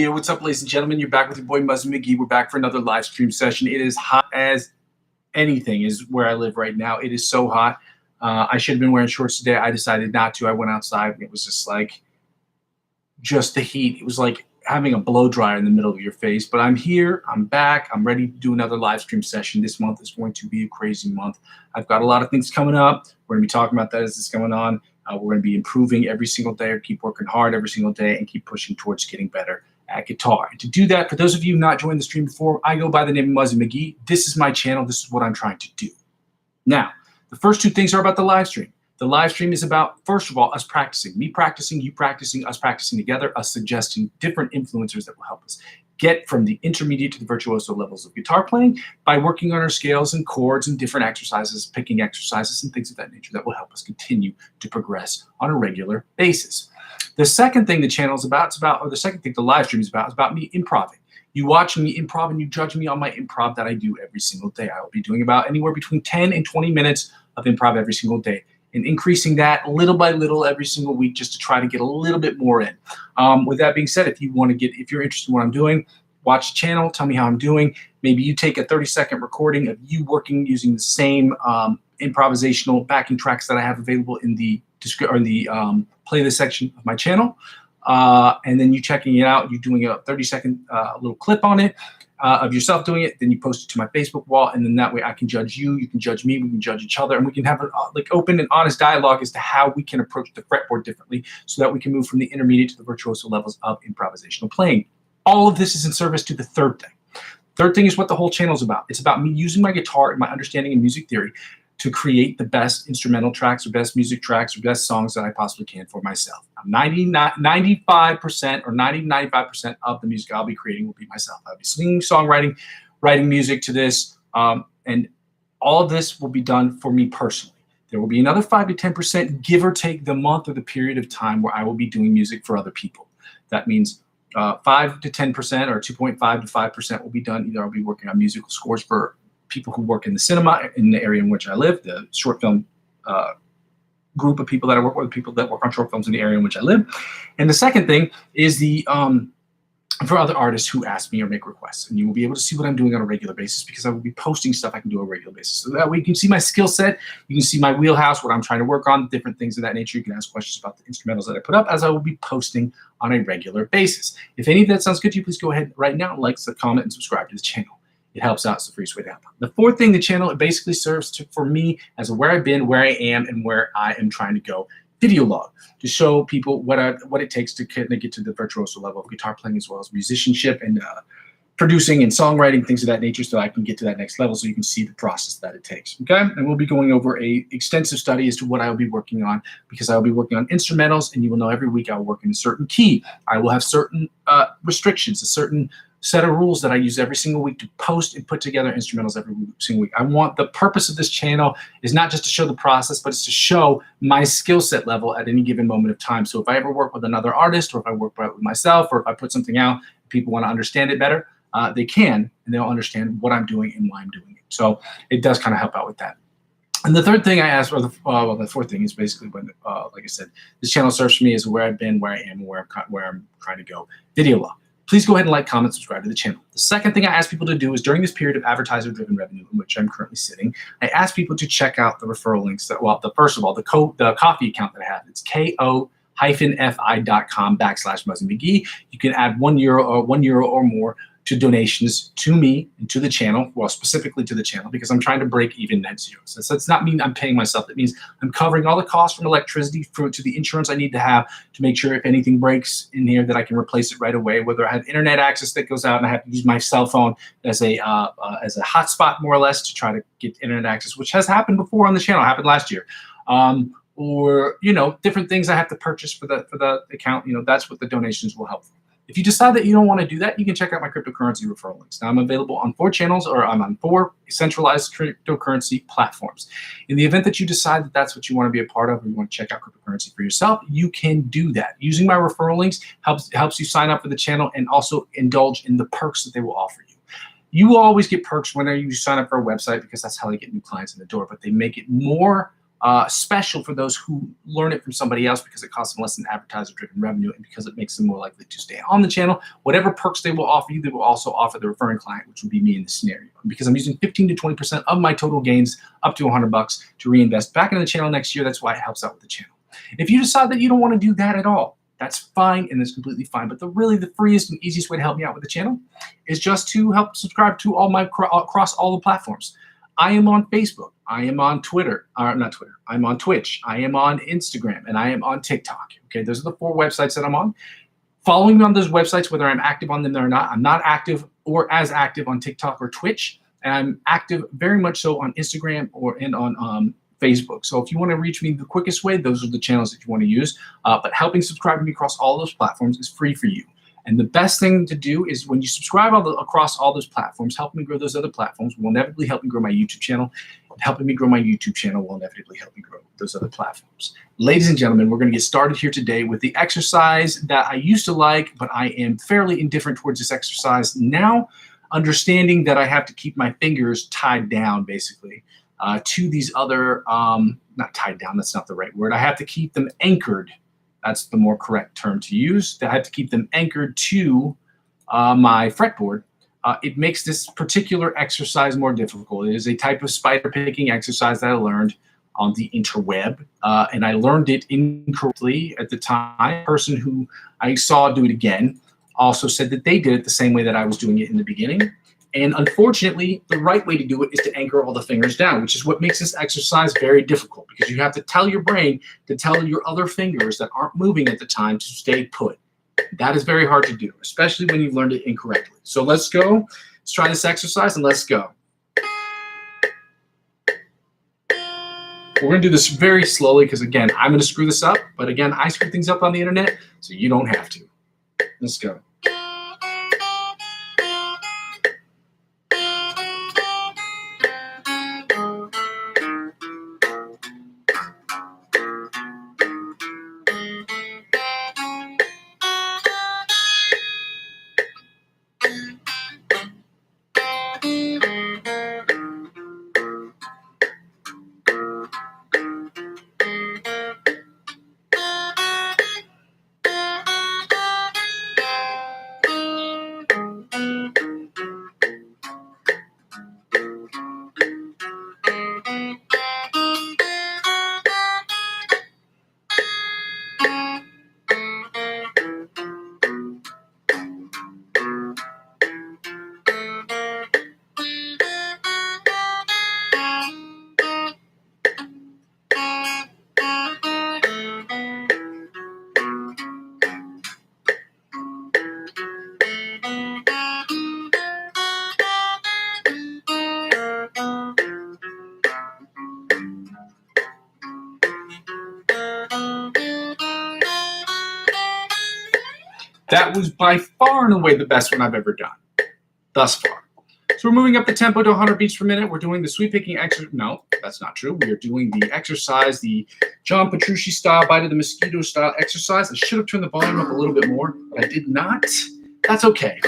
Yeah, what's up, ladies and gentlemen? You're back with your boy Muzzy McGee. We're back for another live stream session. It is hot as anything is where I live right now. It is so hot. I should have been wearing shorts today. I decided not to. I went outside and it was just the heat. It was like having a blow dryer in the middle of your face. But I'm here. I'm back. I'm ready to do another live stream session. This month is going to be a crazy month. I've got a lot of things coming up. We're going to be talking about that as it's going on. We're going to be improving every single day, or keep working hard every single day, and keep pushing towards getting better at guitar. And to do that, for those of you not joined the stream before, I go by the name of Muzzy McGee. This is my channel. This is what I'm trying to do. Now, the first two things are about the live stream. The live stream is about, first of all, us practicing. Me practicing, you practicing, us practicing together, us suggesting different influencers that will help us get from the intermediate to the virtuoso levels of guitar playing by working on our scales and chords and different exercises, picking exercises and things of that nature that will help us continue to progress on a regular basis. The second thing the channel is about, or the second thing the live stream is about me improving. You watch me improv and you judge me on my improv that I do every single day. I will be doing about anywhere between 10 and 20 minutes of improv every single day, and increasing that little by little every single week just to try to get a little bit more in. With that being said, if you're interested in what I'm doing, watch the channel, tell me how I'm doing. Maybe you take a 30-second recording of you working using the same improvisational backing tracks that I have available in the playlist section of my channel. And then you checking it out, you doing a 30-second little clip on it of yourself doing it, then you post it to my Facebook wall, and then that way I can judge you, you can judge me, we can judge each other, and we can have an open and honest dialogue as to how we can approach the fretboard differently so that we can move from the intermediate to the virtuoso levels of improvisational playing. All of this is in service to the third thing. Third thing is what the whole channel is about. It's about me using my guitar and my understanding of music theory to create the best instrumental tracks or best music tracks or best songs that I possibly can for myself. 95% or 95% of the music I'll be creating will be myself. I'll be singing, songwriting, writing music to this, and all of this will be done for me personally. There will be another 5 to 10%, give or take the month or the period of time, where I will be doing music for other people. That means 5 to 10% or 2.5 to 5% will be done. Either I'll be working on musical scores for people who work in the cinema in the area in which I live, the short film group of people that I work with, people that work on short films in the area in which I live. And the second thing is for other artists who ask me or make requests. And you will be able to see what I'm doing on a regular basis because I will be posting stuff I can do on a regular basis. So that way you can see my skill set, you can see my wheelhouse, what I'm trying to work on, different things of that nature. You can ask questions about the instrumentals that I put up as I will be posting on a regular basis. If any of that sounds good to you, please go ahead right now, like, comment, and subscribe to the channel. It helps out. It's the freest way to help out. The fourth thing, the channel, it basically serves for me as where I've been, where I am, and where I am trying to go. Video log to show people what it takes to kind of get to the virtuoso level of guitar playing, as well as musicianship and producing and songwriting, things of that nature, so I can get to that next level so you can see the process that it takes. Okay, and we'll be going over a extensive study as to what I will be working on, because I will be working on instrumentals, and you will know every week I will work in a certain key. I will have certain restrictions, a certain set of rules that I use every single week to post and put together instrumentals every single week. I want the purpose of this channel is not just to show the process, but it's to show my skill set level at any given moment of time. So if I ever work with another artist, or if I work with myself, or if I put something out, people want to understand it better, they can, and they'll understand what I'm doing and why I'm doing it. So it does kind of help out with that. And the third thing I asked, or the fourth thing is basically when, like I said, this channel serves for me as where I've been, where I am, and where I'm trying to go. Video log. Please go ahead and like, comment, subscribe to the channel. The second thing I ask people to do is during this period of advertiser-driven revenue in which I'm currently sitting, I ask people to check out the referral links. First of all, the coffee account that I have. It's ko-fi.com/Muzzy McGee. You can add €1 or more to donations to me and to the channel, well, specifically to the channel, because I'm trying to break even net zero. So it's not mean I'm paying myself. It means I'm covering all the costs from electricity to the insurance I need to have to make sure if anything breaks in here that I can replace it right away, whether I have internet access that goes out and I have to use my cell phone as a hotspot, more or less, to try to get internet access, which has happened before on the channel. It happened last year. Or, different things I have to purchase for the account. That's what the donations will help for. If you decide that you don't want to do that, you can check out my cryptocurrency referral links. Now, I'm available on 4 channels, or I'm on 4 centralized cryptocurrency platforms. In the event that you decide that that's what you want to be a part of, or you want to check out cryptocurrency for yourself, you can do that. Using my referral links helps you sign up for the channel and also indulge in the perks that they will offer you. You will always get perks whenever you sign up for a website, because that's how they get new clients in the door, but they make it more special for those who learn it from somebody else because it costs them less than advertiser-driven revenue and because it makes them more likely to stay on the channel. Whatever perks they will offer you, they will also offer the referring client, which would be me in this scenario. Because I'm using 15 to 20% of my total gains up to $100 to reinvest back into the channel next year. That's why it helps out with the channel. If you decide that you don't want to do that at all, that's fine and that's completely fine. But the freest and easiest way to help me out with the channel is just to help subscribe to all my across all the platforms. I am on Facebook. I am on Twitter. Not Twitter. I'm on Twitch. I am on Instagram, and I am on TikTok. Okay, those are the 4 websites that I'm on. Following me on those websites, whether I'm active on them or not, I'm not active or as active on TikTok or Twitch, and I'm active very much so on Instagram and on Facebook. So if you want to reach me the quickest way, those are the channels that you want to use. But helping subscribe me across all those platforms is free for you. And the best thing to do is when you subscribe across all those platforms, helping me grow those other platforms will inevitably help me grow my YouTube channel. And helping me grow my YouTube channel will inevitably help me grow those other platforms. Ladies and gentlemen, we're going to get started here today with the exercise that I used to like, but I am fairly indifferent towards this exercise now, understanding that I have to keep my fingers tied down, basically, to these other, not tied down, that's not the right word. I have to keep them anchored. That's the more correct term to use. I have to keep them anchored to my fretboard. It makes this particular exercise more difficult. It is a type of spider picking exercise that I learned on the interweb, and I learned it incorrectly at the time. The person who I saw do it again also said that they did it the same way that I was doing it in the beginning. And unfortunately, the right way to do it is to anchor all the fingers down, which is what makes this exercise very difficult because you have to tell your brain to tell your other fingers that aren't moving at the time to stay put. That is very hard to do, especially when you've learned it incorrectly. So let's go. Let's try this exercise and let's go. We're going to do this very slowly because, again, I'm going to screw this up. But, again, I screw things up on the internet, so you don't have to. Let's go. That was by far and away the best one I've ever done, thus far. So we're moving up the tempo to 100 beats per minute. We're doing the sweep picking exercise. No, that's not true. We are doing the exercise, the John Petrucci style, bite of the mosquito style exercise. I should have turned the volume up a little bit more, but I did not. That's okay.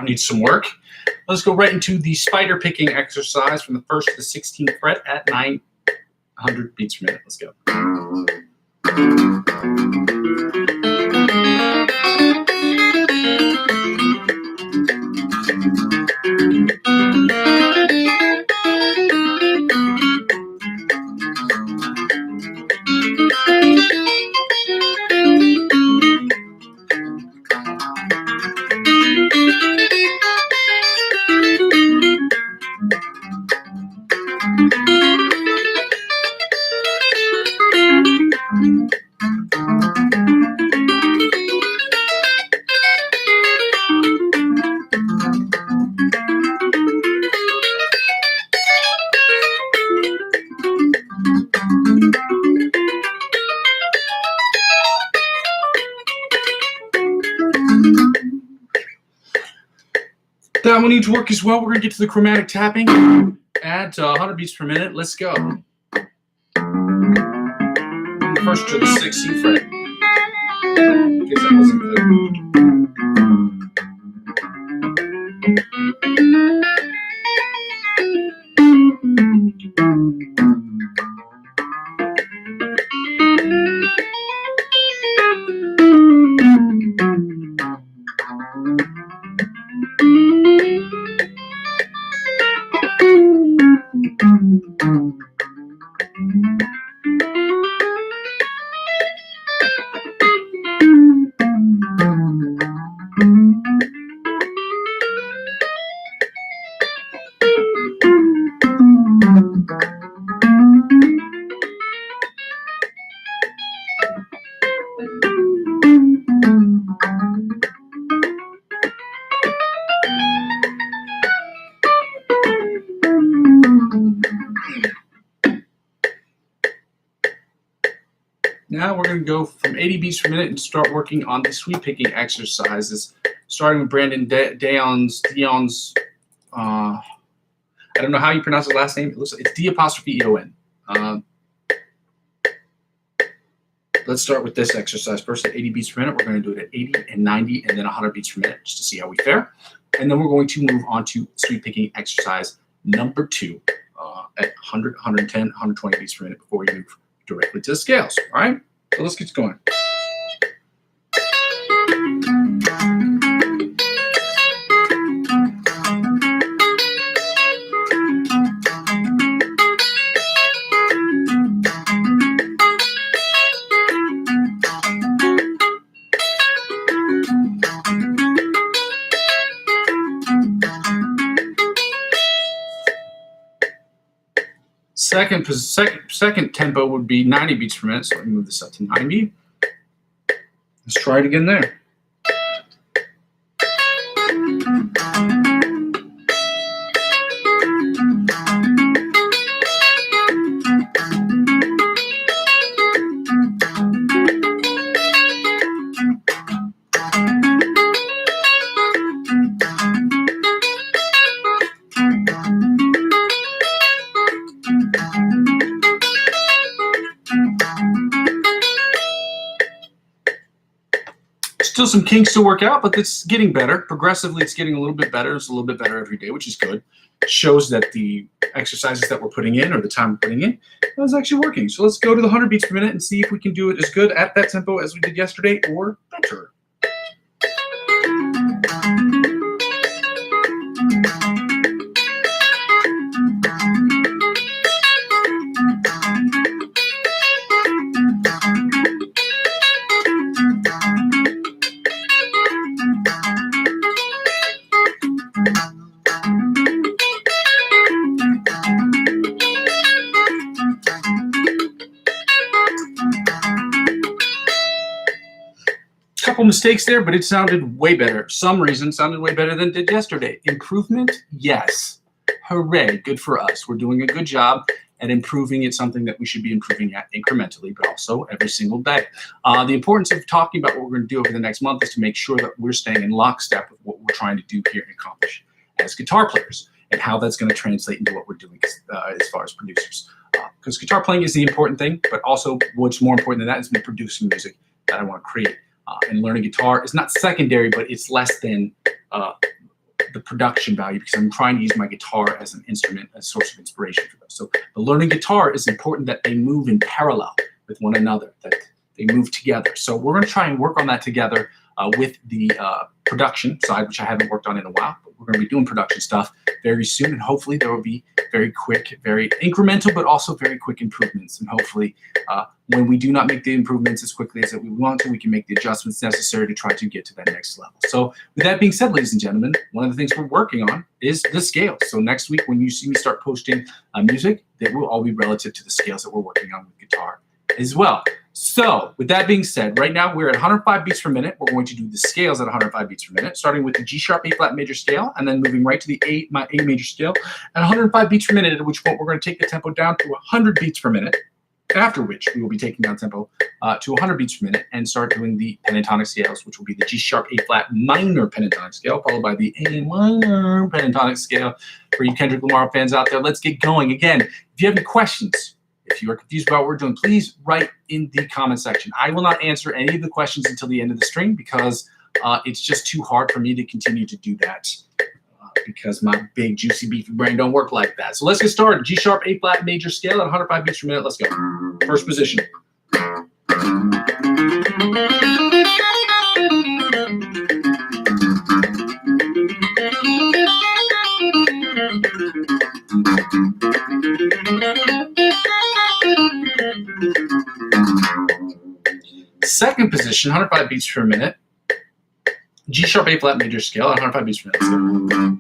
Needs some work. Let's go right into the spider picking exercise from the 1st to the 16th fret at 900 beats per minute. Let's go. That one needs work as well. We're going to get to the chromatic tapping at 100 beats per minute. Let's go. First to the 16th fret. In case that wasn't clear. Now we're going to go from 80 beats per minute and start working on the sweep picking exercises, starting with Brandon Dion's. I don't know how you pronounce his last name. It looks like it's D'_E'_O''N. Let's start with this exercise first at 80 beats per minute. We're going to do it at 80 and 90 and then 100 beats per minute just to see how we fare. And then we're going to move on to sweep picking exercise number 2 at 100, 110, 120 beats per minute before we move directly to the scales. All right, so let's get going. Second tempo would be 90 beats per minute, so let me move this up to 90. Let's try it again there. Still some kinks to work out, but it's getting better. Progressively, it's getting a little bit better. It's a little bit better every day, which is good. It shows that the exercises that we're putting in, or the time we're putting in, is actually working. So let's go to the 100 beats per minute and see if we can do it as good at that tempo as we did yesterday, or better. Couple mistakes there, but it sounded way better. Some reason sounded way better than it did yesterday. Improvement, yes. Hooray, good for us. We're doing a good job at improving. It's something that we should be improving at incrementally, but also every single day. The importance of talking about what we're going to do over the next month is to make sure that we're staying in lockstep with what we're trying to do here and accomplish as guitar players, and how that's going to translate into what we're doing as far as producers. Because guitar playing is the important thing, but also what's more important than that is me producing music that I want to create. And learning guitar is not secondary, but it's less than the production value, because I'm trying to use my guitar as an instrument, as a source of inspiration for those. So the learning guitar is important that they move in parallel with one another, that they move together. So we're going to try and work on that together with the production side, which I haven't worked on in a while. But we're going to be doing production stuff very soon, and hopefully there will be very quick, very incremental, but also very quick improvements. And hopefully when we do not make the improvements as quickly as we want to, we can make the adjustments necessary to try to get to that next level. So with that being said, ladies and gentlemen, one of the things we're working on is the scales. So next week when you see me start posting music, they will all be relative to the scales that we're working on with guitar as well. So with that being said, right now we're at 105 beats per minute. We're going to do the scales at 105 beats per minute, starting with the G sharp A flat major scale, and then moving right to the A major scale at 105 beats per minute, at which point we're going to take the tempo down to 100 beats per minute. After which we will be taking down tempo to 100 beats per minute and start doing the pentatonic scales, which will be the G sharp A flat minor pentatonic scale, followed by the A minor pentatonic scale. For you Kendrick Lamar fans out there, let's get going. Again, if you have any questions, if you are confused about what we're doing, please write in the comment section. I will not answer any of the questions until the end of the stream because it's just too hard for me to continue to do that. Because my big, juicy, beefy brain don't work like that. So let's get started. G sharp, A flat, major scale at 105 beats per minute. Let's go. First position. Second position, 105 beats per minute. G sharp, A flat, major scale at 105 beats per minute. Let's go.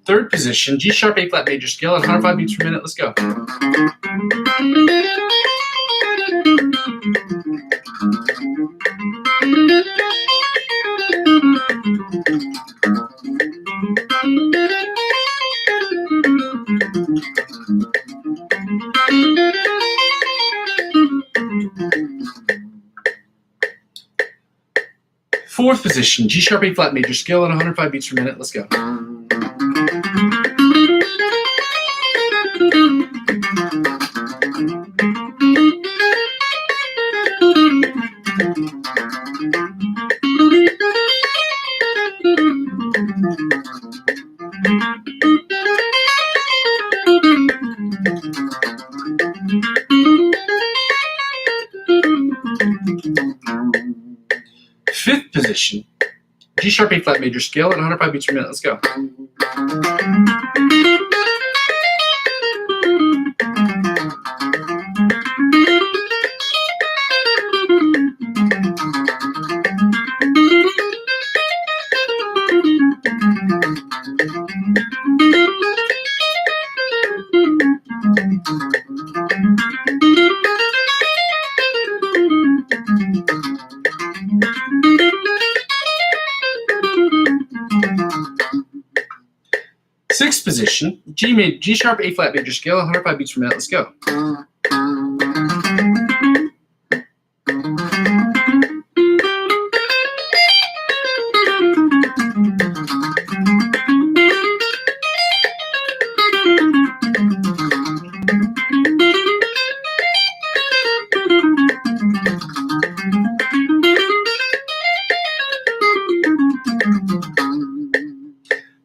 Third position, G sharp, A flat, major scale at 105 beats per minute. Let's go. Fourth position, G sharp, A flat, major scale at 105 beats per minute. Let's go. Fifth position, G sharp, A flat, major scale at 105 beats per minute. Let's go. Sixth position, G sharp, A flat, major scale, 105 beats per minute. Let's go.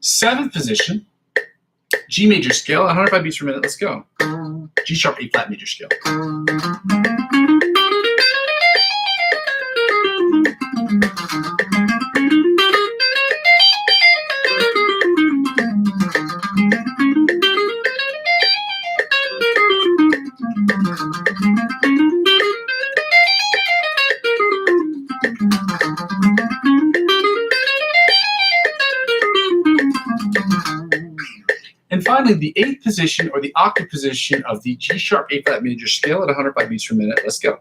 Seventh position, G major scale, 105 beats per minute. Let's go. G sharp, A flat, major scale. And finally, the eighth position or the octave position of the G sharp, A flat, major scale at 105 beats per minute. Let's go.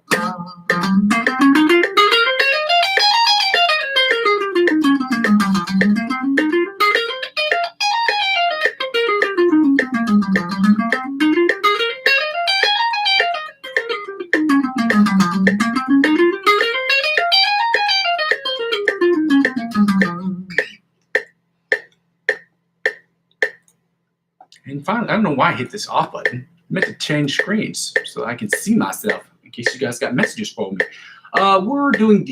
And finally, I don't know why I hit this off button. I meant to change screens so I can see myself in case you guys got messages for me. We're doing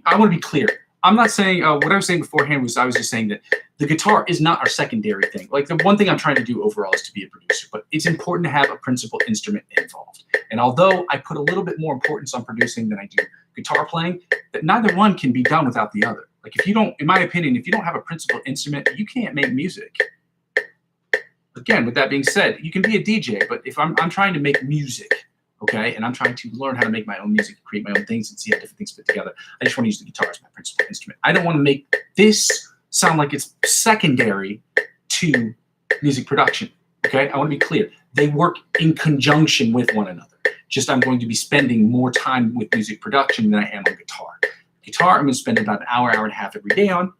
I want to be clear. I'm not saying, what I was saying beforehand was I was just saying that the guitar is not our secondary thing. Like the one thing I'm trying to do overall is to be a producer, but it's important to have a principal instrument involved. And although I put a little bit more importance on producing than I do guitar playing, that neither one can be done without the other. Like if you don't, in my opinion, if you don't have a principal instrument, you can't make music. Again, with that being said, you can be a DJ, but if I'm trying to make music, okay? And I'm trying to learn how to make my own music, create my own things, and see how different things fit together. I just want to use the guitar as my principal instrument. I don't want to make this sound like it's secondary to music production, okay? I want to be clear. They work in conjunction with one another. Just I'm going to be spending more time with music production than I am on guitar. Guitar, I'm going to spend about an hour, hour and a half every day on,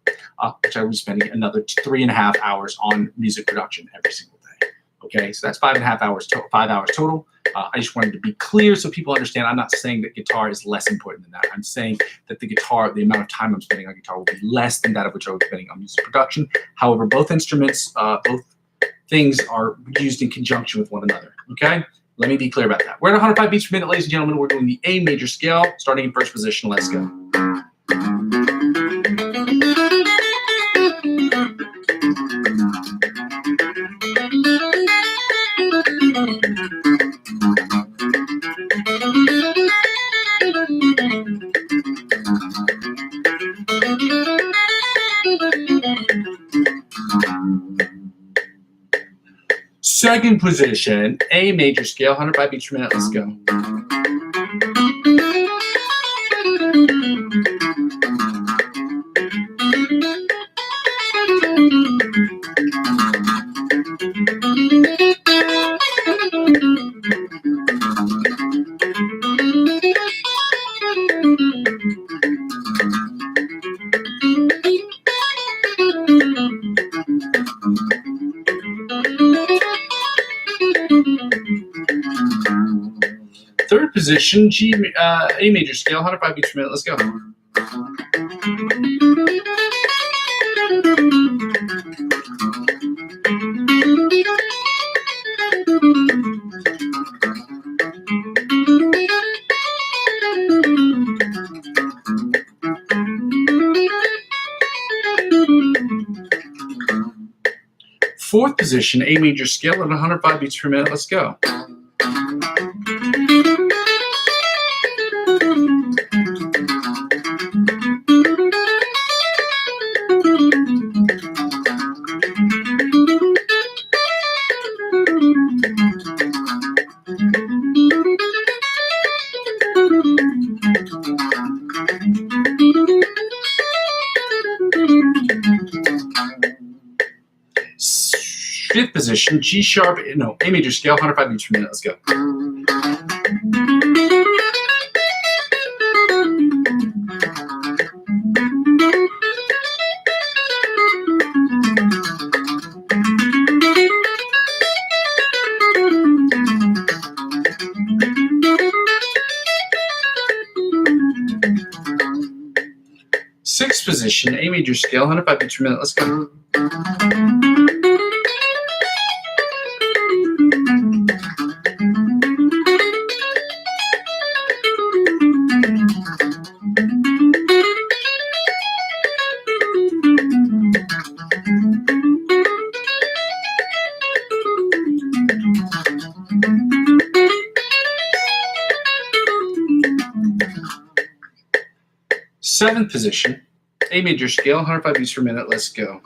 which I will be spending another 3.5 hours on music production every single day. Okay, so that's 5.5 hours, 5 hours total. I just wanted to be clear so people understand. I'm not saying that guitar is less important than that. I'm saying that the guitar, the amount of time I'm spending on guitar will be less than that of which I was spending on music production. However, both instruments, both things are used in conjunction with one another. Okay, let me be clear about that. We're at 105 beats per minute, ladies and gentlemen. We're doing the A major scale, starting in first position. Let's go. Second position, A major scale, 105 beats per minute. Let's go. Third position, A major scale, 105 beats per minute. Let's go. Fourth position, A major scale at 105 beats per minute. Let's go. Fifth position, A major scale, 105 beats per minute. Let's go. Sixth position, A major scale, 105 beats per minute. Let's go. Seventh position, A major scale, 105 beats per minute. Let's go.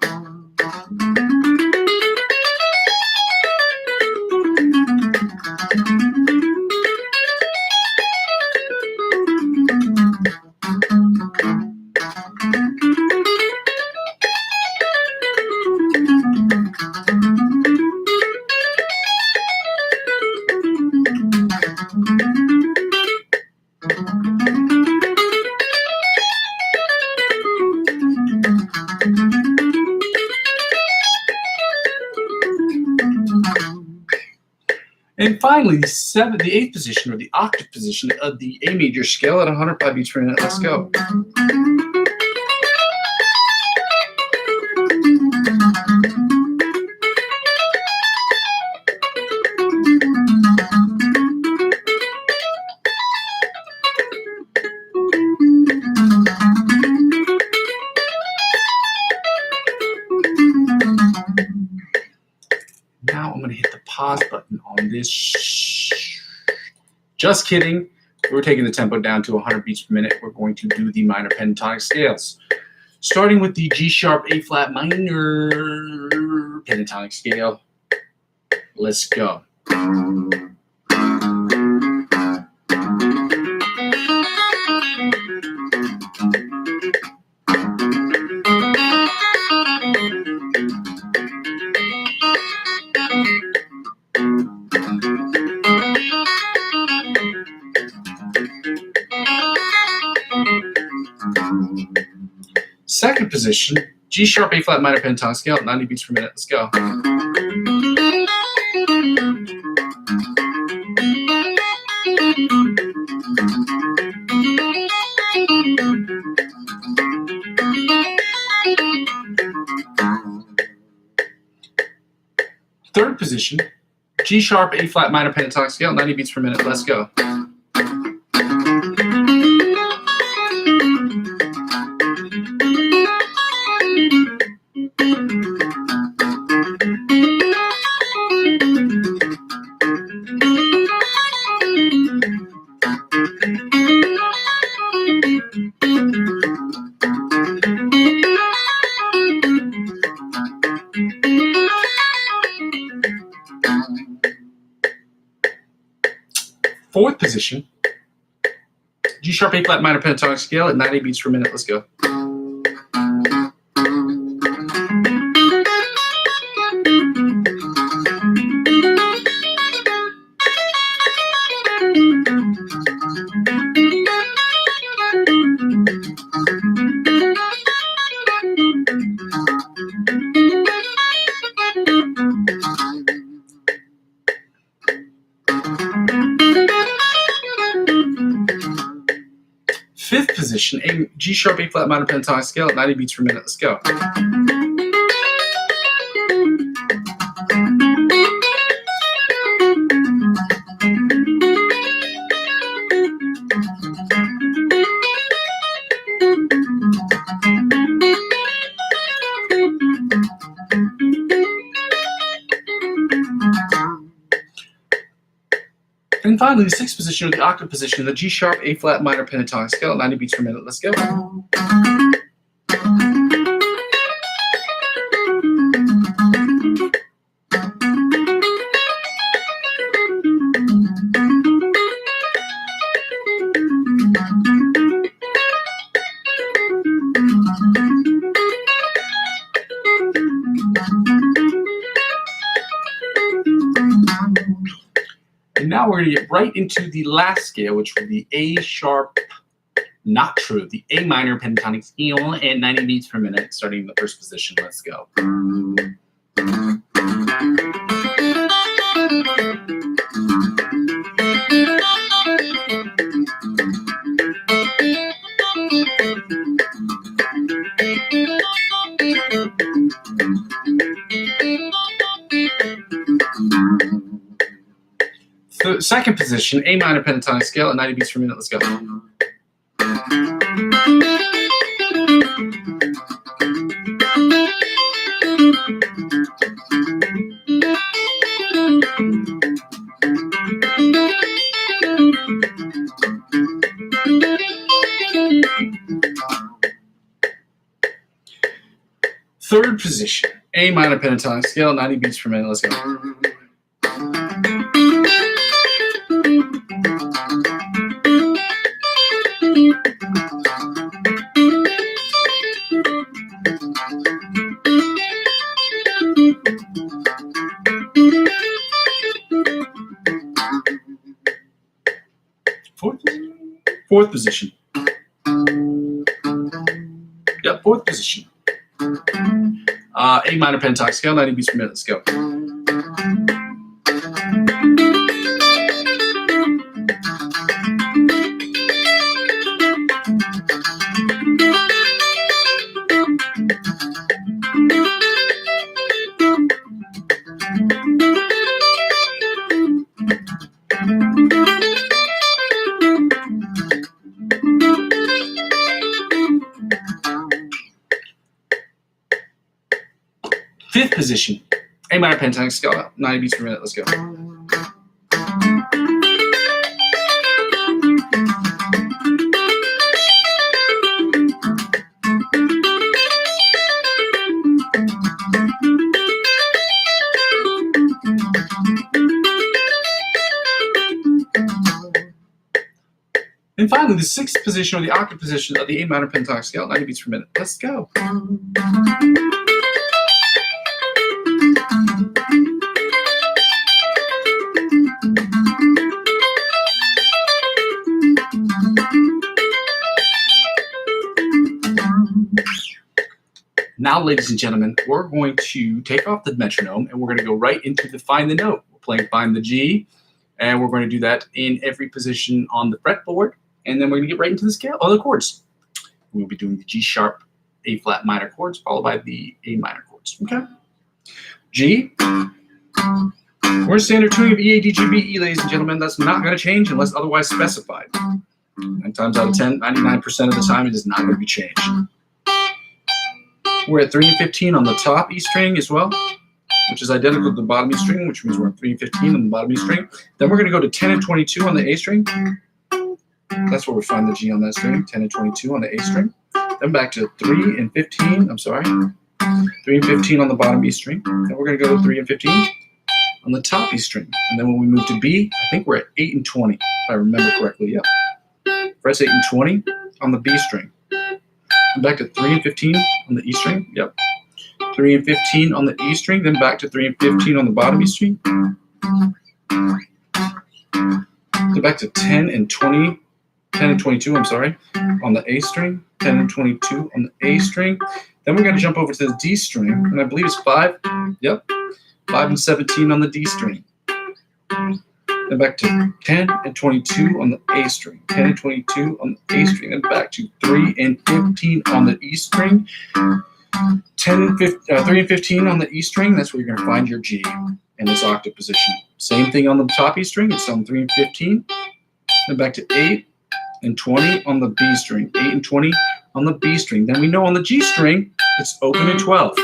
And finally, the eighth position, or the octave position of the A major scale at 105 beats per minute. Let's go. Now I'm going to hit the pause button on this. Just kidding. We're taking the tempo down to 100 beats per minute. We're going to do the minor pentatonic scales. Starting with the G sharp A flat minor pentatonic scale. Let's go. Second position, G sharp, A flat minor pentatonic scale at 90 beats per minute. Let's go. Third position, G sharp, A flat minor pentatonic scale, 90 beats per minute. Let's go. Fourth position, G sharp, A flat minor pentatonic scale at 90 beats per minute. Let's go. Fifth position, G sharp, A flat minor pentatonic scale at 90 beats per minute. Let's go. And finally, the sixth position, or the octave position, the G sharp, A flat minor pentatonic scale at 90 beats per minute. Let's go. And now we're going to get right into the last scale, which will be A sharp, not true, the A minor pentatonic scale at 90 beats per minute, starting in the first position. Let's go. Second position, A minor pentatonic scale at 90 beats per minute. Let's go. Third position, A minor pentatonic scale at 90 beats per minute. Let's go. Fourth position. Yep, fourth position. A minor pentatonic scale, 90 beats per minute. Let's go. Fifth position, A minor pentatonic scale, 90 beats per minute. Let's go. And finally, the sixth position, or the octave position of the A minor pentatonic scale, 90 beats per minute. Let's go. Now, ladies and gentlemen, we're going to take off the metronome and we're going to go right into the find the note. We're playing find the G, and we're going to do that in every position on the fretboard, and then we're going to get right into the scale, the chords. We'll be doing the G sharp, A flat minor chords, followed by the A minor chords. Okay. G. We're standard tuning of E, A, D, G, B, E, ladies and gentlemen. That's not going to change unless otherwise specified. 9 times out of 10, 99% of the time, it is not going to be changed. We're at 3 and 15 on the top E string as well, which is identical to the bottom E string, which means we're at 3 and 15 on the bottom E string. Then we're going to go to 10 and 22 on the A string. That's where we find the G on that string, 10 and 22 on the A string. Then back to 3 and 15, 3 and 15 on the bottom E string. Then we're going to go to 3 and 15 on the top E string. And then when we move to B, I think we're at 8 and 20, if I remember correctly. Yep. Frets 8 and 20 on the B string. And back to 3 and 15 on the E string. Yep. 3 and 15 on the E string, then back to 3 and 15 on the bottom E string. Then back to 10 and 20, 10 and 22, on the A string. 10 and 22 on the A string. Then we're going to jump over to the D string, and I believe it's 5. Yep. 5 and 17 on the D string. Then back to 10 and 22 on the A string. 10 and 22 on the A string. Then back to 3 and 15 on the E string. 3 and 15 on the E string. That's where you're going to find your G in this octave position. Same thing on the top E string. It's on 3 and 15. Then back to 8 and 20 on the B string. 8 and 20 on the B string. Then we know on the G string, it's open and 12.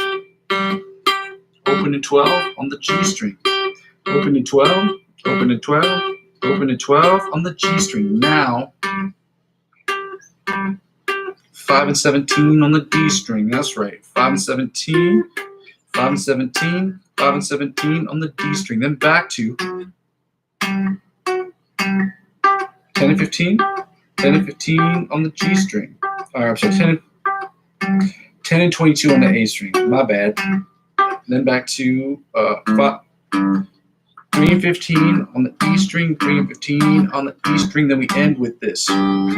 Open and 12 on the G string. Open and 12. Open and 12, open and 12 on the G string. Now, 5 and 17 on the D string. That's right. 5 and 17, 5 and 17, 5 and 17 on the D string. Then back to 10 and 15, 10 and 15 on the G string. I'm sorry, 10 and 22 on the A string. My bad. Then back to 3 and 15 on the E string, 3 and 15 on the E string. Then we end with this. Now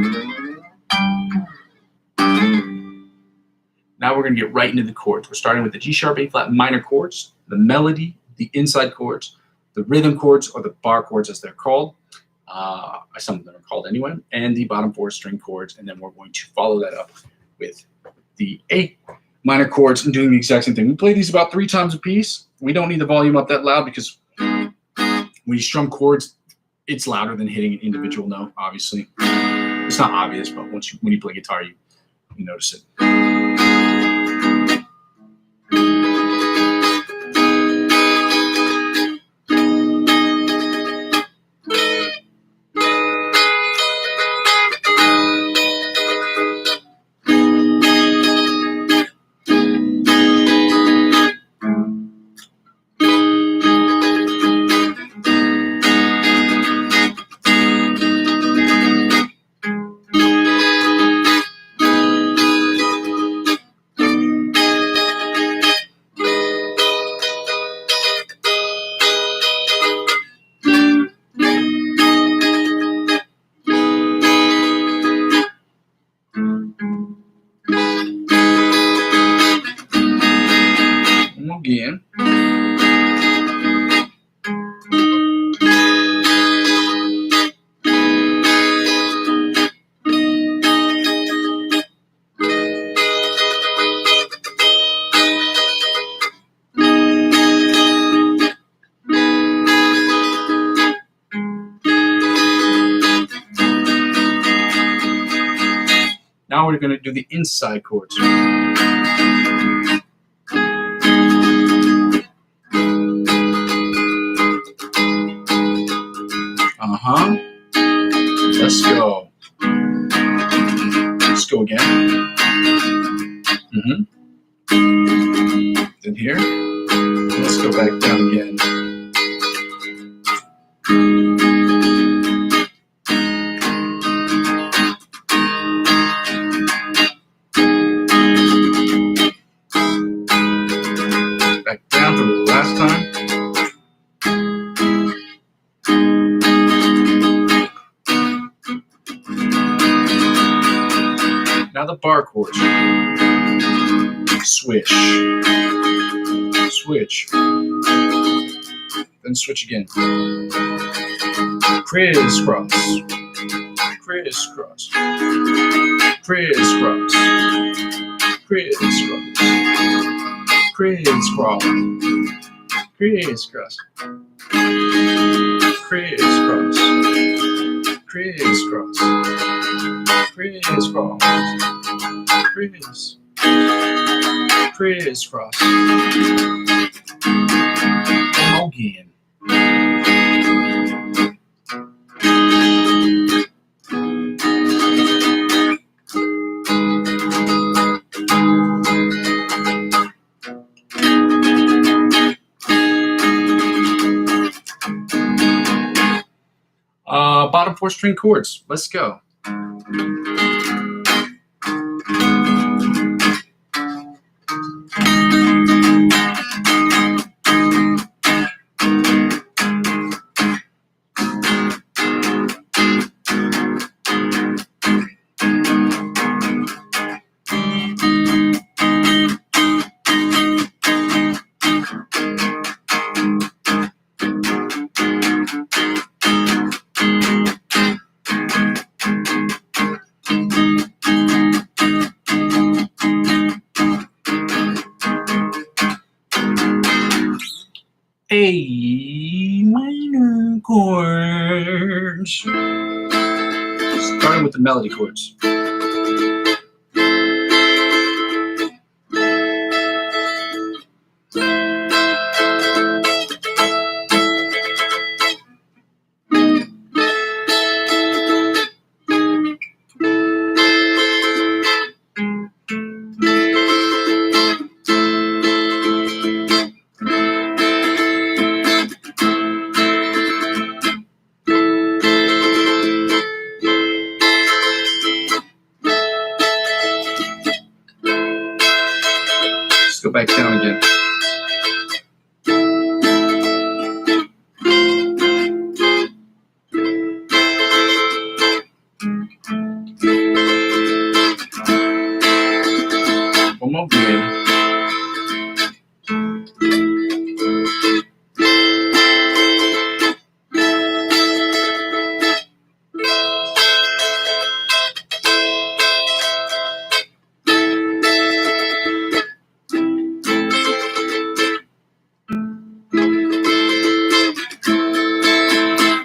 we're going to get right into the chords. We're starting with the G sharp, A flat minor chords, the melody, the inside chords, the rhythm chords, or the bar chords as they're called. Some of them are called anyway, and the bottom 4 string chords. And then we're going to follow that up with the A minor chords and doing the exact same thing. We play these about 3 times a piece. We don't need the volume up that loud because when you strum chords, it's louder than hitting an individual note, obviously. It's not obvious, but when you play guitar, you notice it. Again. Now we're going to do the inside chords. Let's go. Let's go again. Then here. Let's go back down again. Back down for the last time. Now the bar chords. switch, switch, then switch again. Crisscross, crisscross, crisscross, crisscross, crisscross, crisscross, crisscross, crisscross, crisscross, crisscross. Again. Bottom 4 string chords. Let's go. A minor chords. Starting with the melody chords. Let's go back down again. One more again.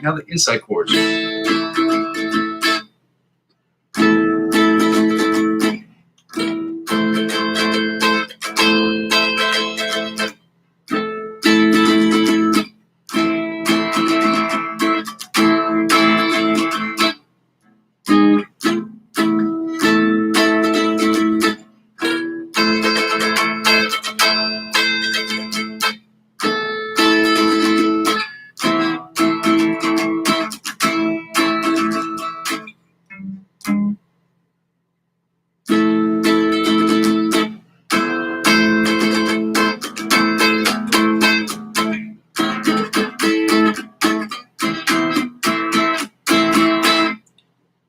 Now the inside chords.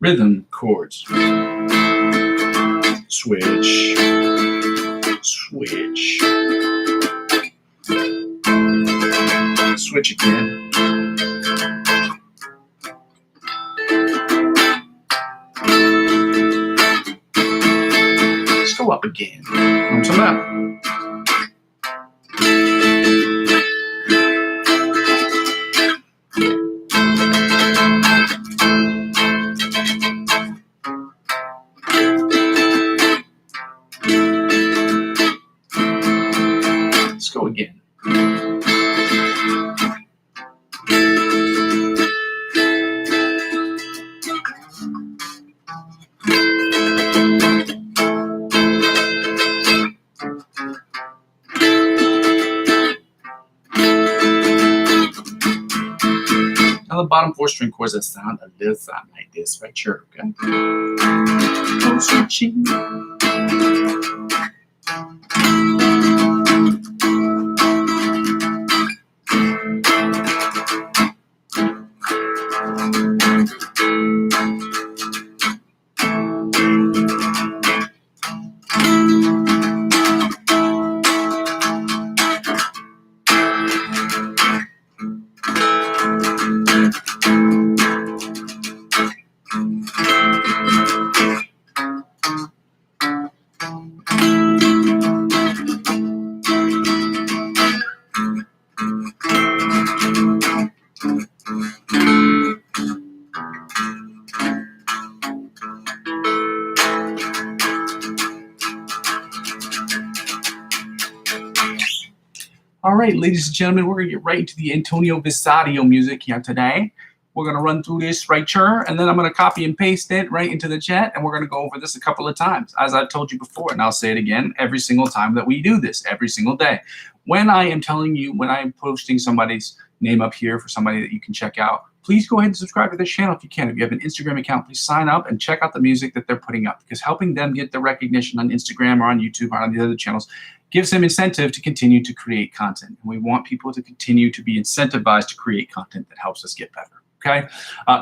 Rhythm chords. Switch, switch, switch again. Let's go up again. Onto that. Let's go again. Now the bottom 4 string chords that sound a little something like this right here, okay? Switching. All right, ladies and gentlemen, we're going to get right into the Antonio Visadio music here today. We're going to run through this right here, and then I'm going to copy and paste it right into the chat, and we're going to go over this a couple of times. As I've told you before, and I'll say it again every single time that we do this, every single day. When I am telling you, when I'm posting somebody's name up here for somebody that you can check out, please go ahead and subscribe to this channel if you can. If you have an Instagram account, please sign up and check out the music that they're putting up, because helping them get the recognition on Instagram or on YouTube or on the other channels gives them incentive to continue to create content. And we want people to continue to be incentivized to create content that helps us get better. Okay,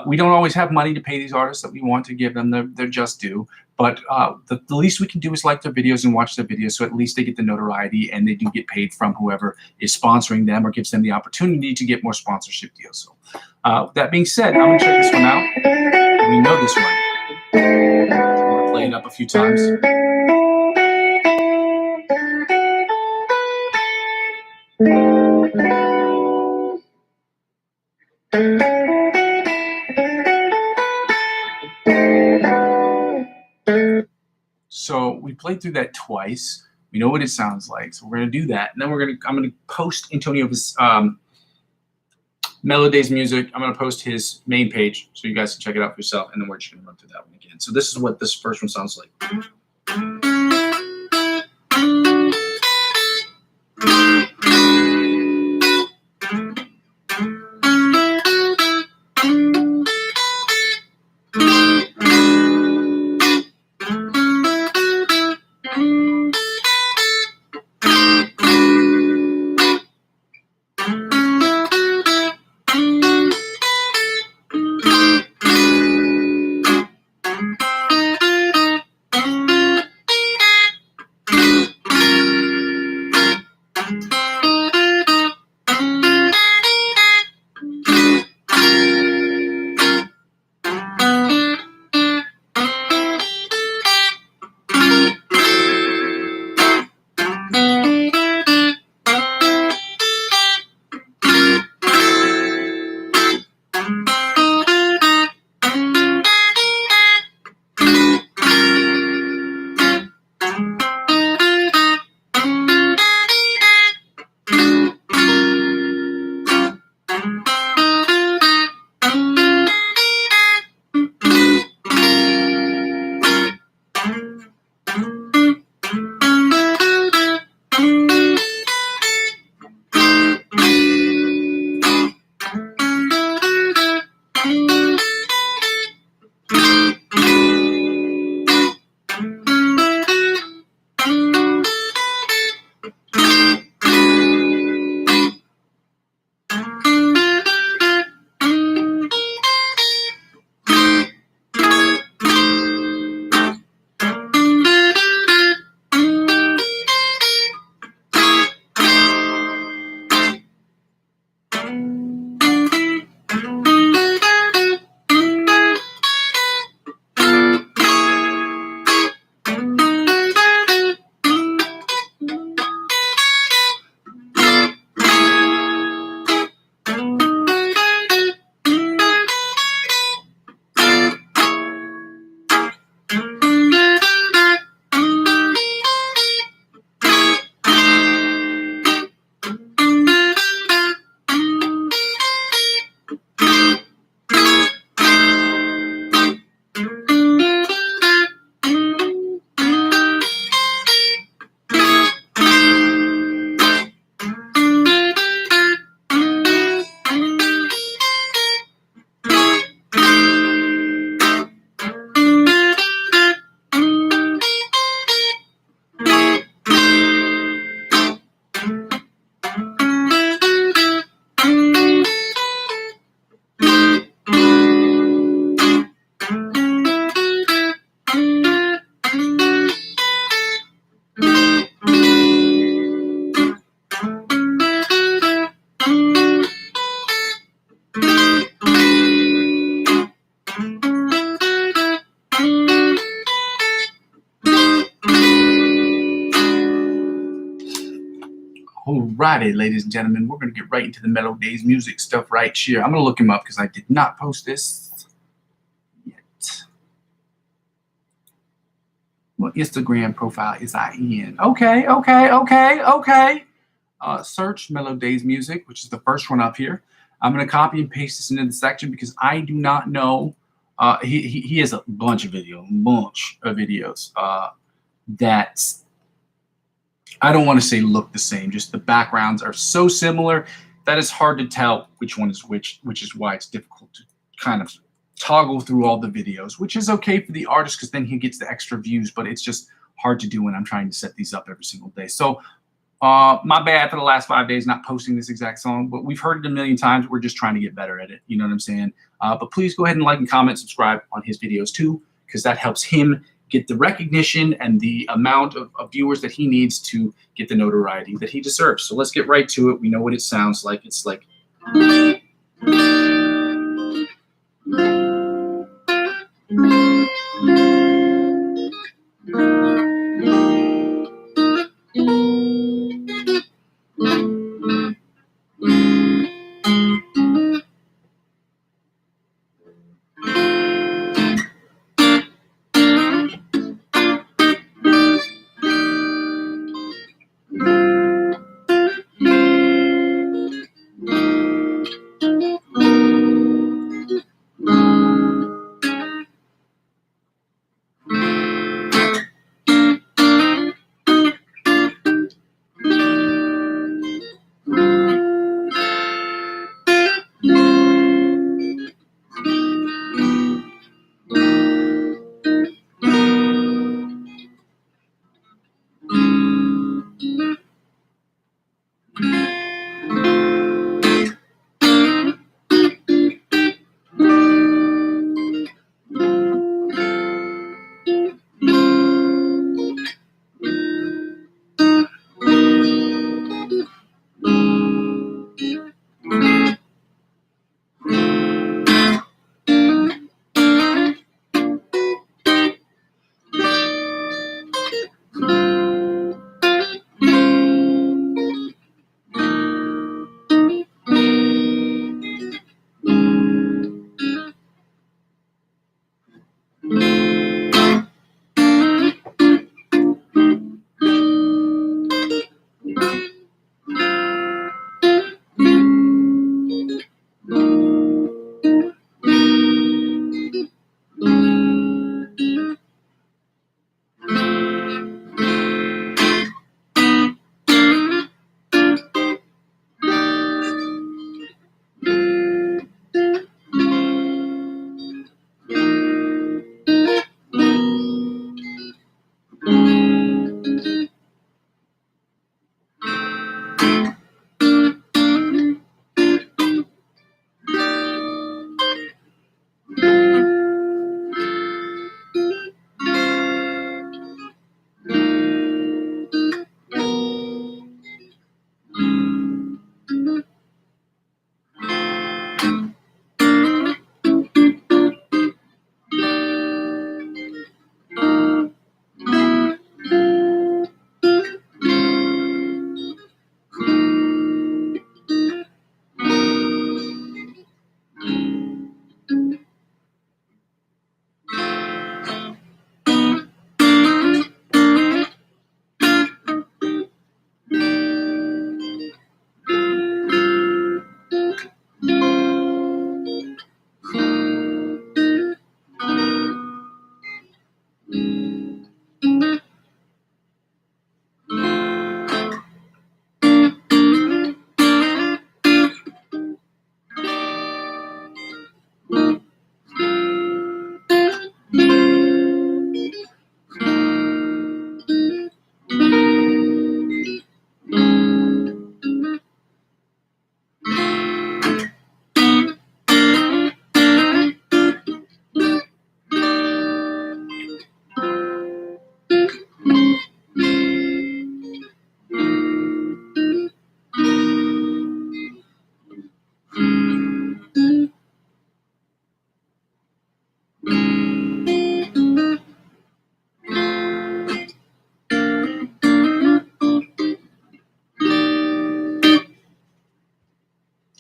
we don't always have money to pay these artists that we want to give them their just due, but the least we can do is like their videos and watch their videos, so at least they get the notoriety and they do get paid from whoever is sponsoring them or gives them the opportunity to get more sponsorship deals. So that being said, I'm going to check this one out. We know this one. I'm going to play it up a few times. So we played through that twice. We know what it sounds like, so we're going to do that, and then I'm going to post Antonio's Melodays music. I'm going to post his main page so you guys can check it out for yourself, and then we're just going to run through that one again. So this is what this first one sounds like. Alrighty, ladies and gentlemen, we're going to get right into the Mellow Days music stuff right here. I'm going to look him up because I did not post this yet. What Instagram profile is I in? Okay. Search Mellow Days music, which is the first one up here. I'm going to copy and paste this into the section because I do not know. He has a bunch of videos that I don't want to say look the same. Just the backgrounds are so similar that it's hard to tell which one is which is why it's difficult to kind of toggle through all the videos, which is okay for the artist because then he gets the extra views, but it's just hard to do when I'm trying to set these up every single day. So my bad for the last 5 days not posting this exact song, but we've heard it a million times. We're just trying to get better at it. You know what I'm saying? But please go ahead and like and comment, subscribe on his videos too, because that helps him get the recognition and the amount of viewers that he needs to get the notoriety that he deserves. So let's get right to it. We know what it sounds like. It's like...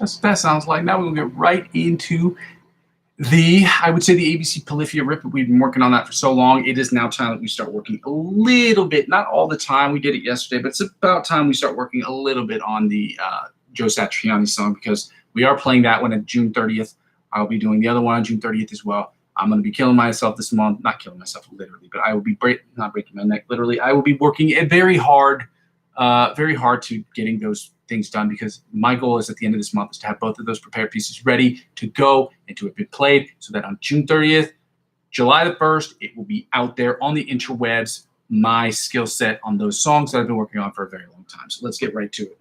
That's what that sounds like. Now we're gonna get right into I would say the ABC Polyphia rip. We've been working on that for so long. It is now time that we start working a little bit, not all the time. We did it yesterday, but it's about time we start working a little bit on the Joe Satriani song, because we are playing that one on June 30th. I'll be doing the other one on June 30th as well. I'm going to be killing myself this month. Not killing myself literally, but I will be not breaking my neck literally. I will be working very hard to getting those things done, because my goal is at the end of this month is to have both of those prepared pieces ready to go and to have been played, so that on June 30th, July the 1st, it will be out there on the interwebs, my skill set on those songs that I've been working on for a very long time. So let's get right to it.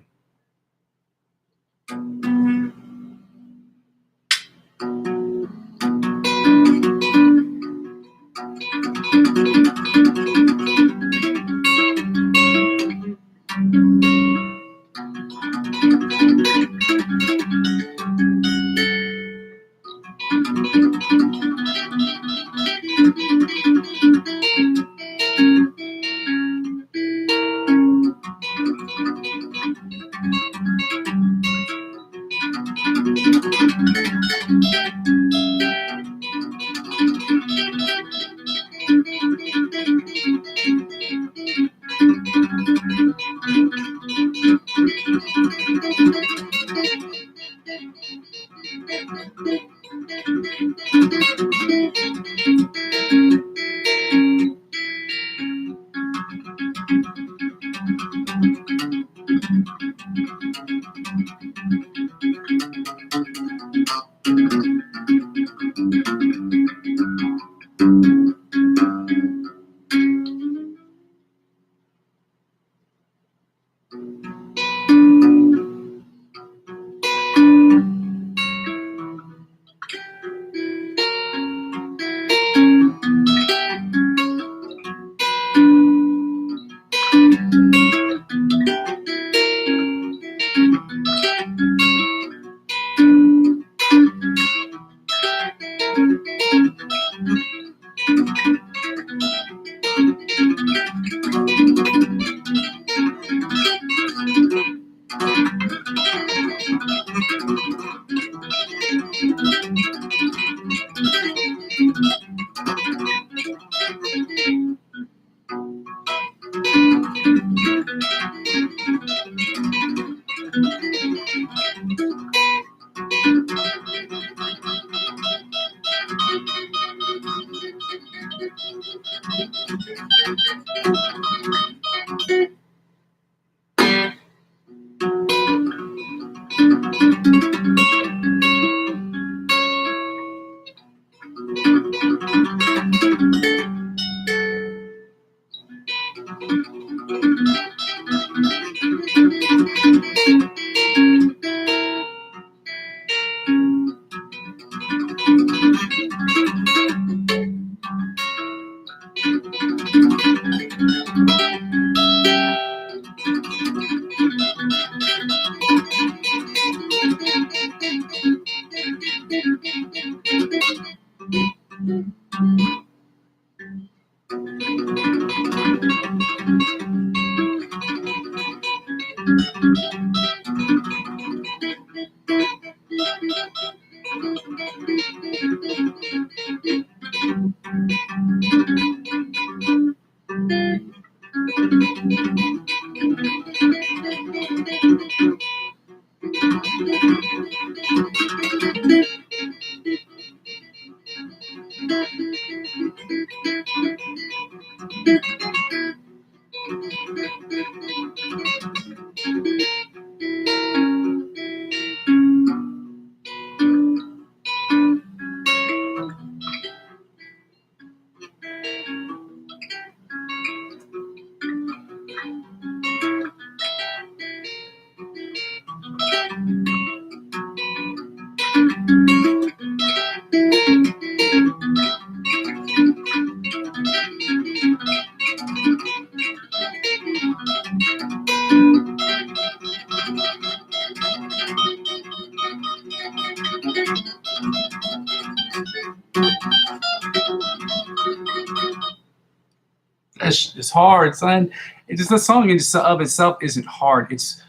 It's hard, son. It's just the song in of itself isn't hard. It's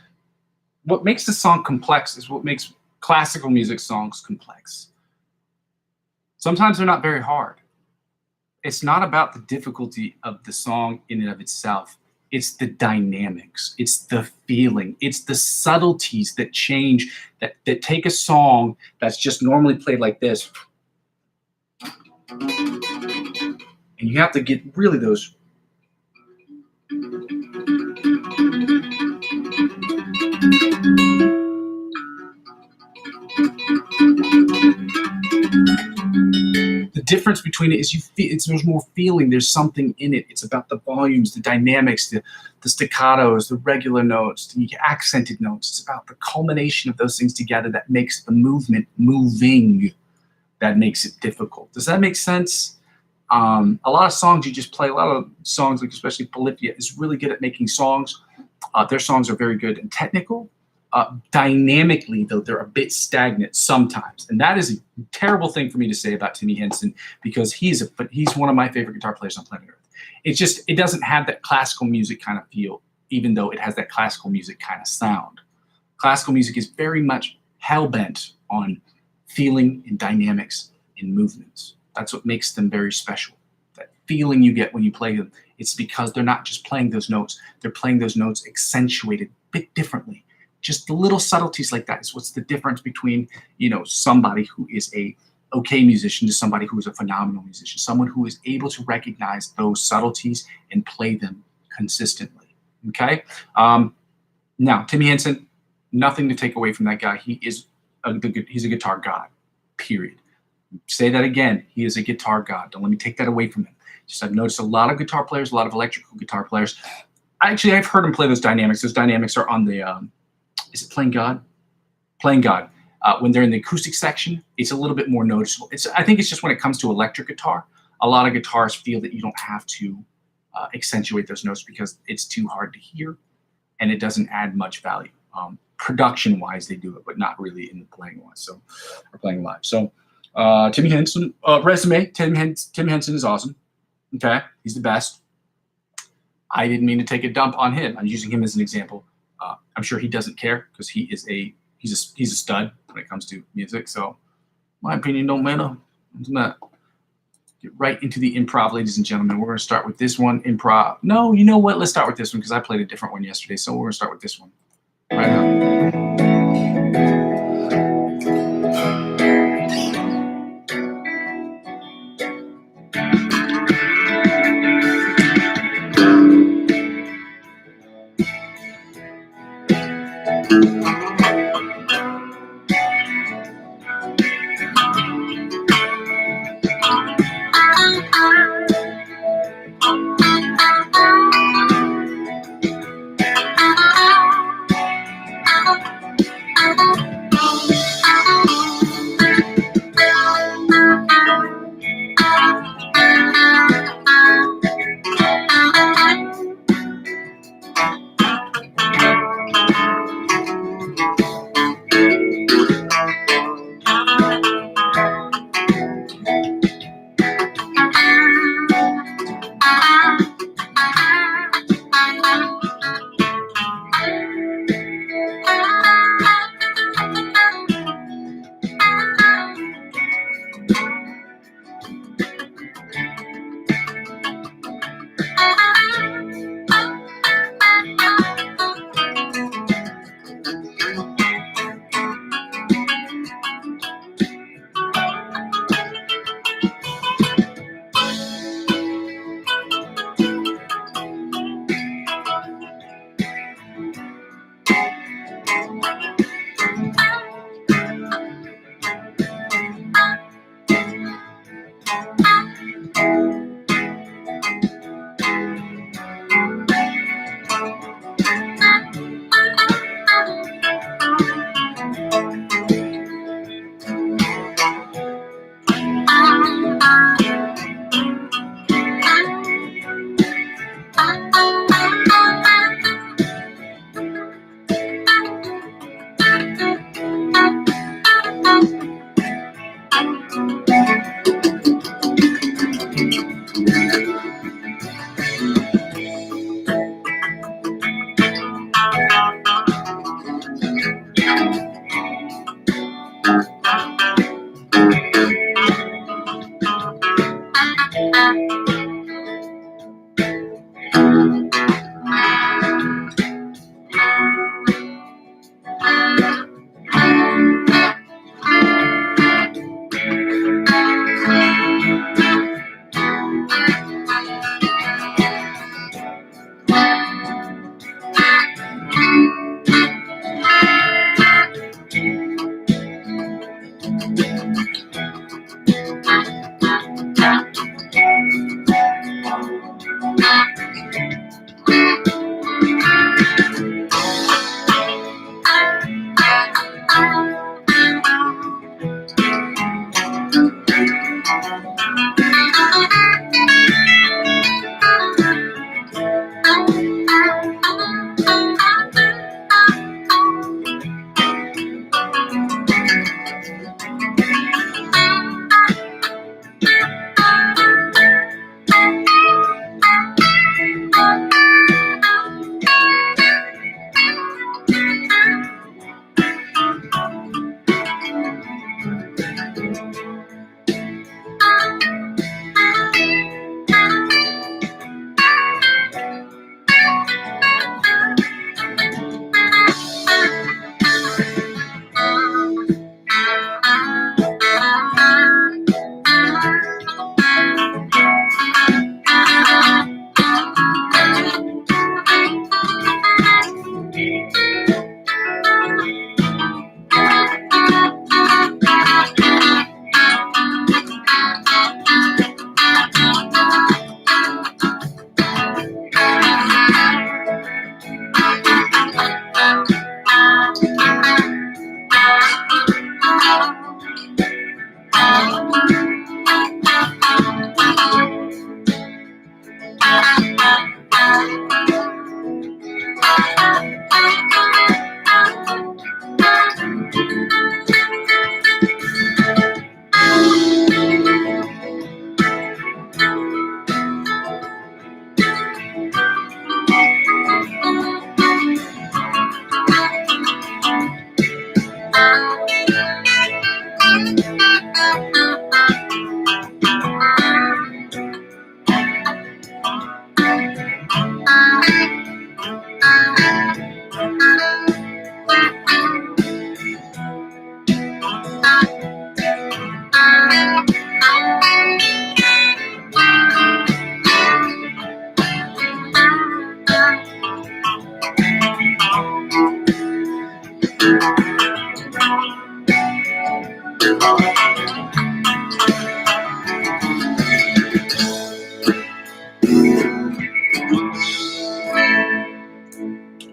what makes the song complex is what makes classical music songs complex. Sometimes they're not very hard. It's not about the difficulty of the song in and of itself. It's the dynamics. It's the feeling. It's the subtleties that change, that take a song that's just normally played like this. And you have to get really those. The difference between it is there's more feeling. There's something in it. It's about the volumes, the dynamics, the staccatos, the regular notes, the accented notes. It's about the culmination of those things together that makes the movement moving, that makes it difficult. Does that make sense? A lot of songs you just play, a lot of songs, like especially Polyphia, is really good at making songs. Their songs are very good and technical. Dynamically, though, they're a bit stagnant sometimes. And that is a terrible thing for me to say about Timmy Henson, because he's one of my favorite guitar players on planet Earth. It doesn't have that classical music kind of feel, even though it has that classical music kind of sound. Classical music is very much hell-bent on feeling and dynamics and movements. That's what makes them very special. That feeling you get when you play them, it's because they're not just playing those notes, they're playing those notes accentuated a bit differently. Just the little subtleties like that is what's the difference between, somebody who is a okay musician to somebody who is a phenomenal musician, someone who is able to recognize those subtleties and play them consistently. Okay. Now, Timmy Henson, nothing to take away from that guy. He's a guitar god, period. Say that again. He is a guitar god. Don't let me take that away from him. Just I've noticed a lot of guitar players, a lot of electrical guitar players. Actually, I've heard him play those dynamics. Those dynamics are on the, is it Playing God? Playing God. When they're in the acoustic section, it's a little bit more noticeable. I think it's just when it comes to electric guitar, a lot of guitars feel that you don't have to accentuate those notes because it's too hard to hear and it doesn't add much value. Production-wise, they do it, but not really in the playing-wise. Or playing live. So, Timmy Henson resume. Tim Henson is awesome. Okay, he's the best. I didn't mean to take a dump on him. I'm using him as an example. I'm sure he doesn't care because he's a stud when it comes to music. So my opinion don't matter. I'm gonna get right into the improv, ladies and gentlemen. We're gonna start with this one, improv. No, you know what? Let's start with this one because I played a different one yesterday. So we're gonna start with this one right now.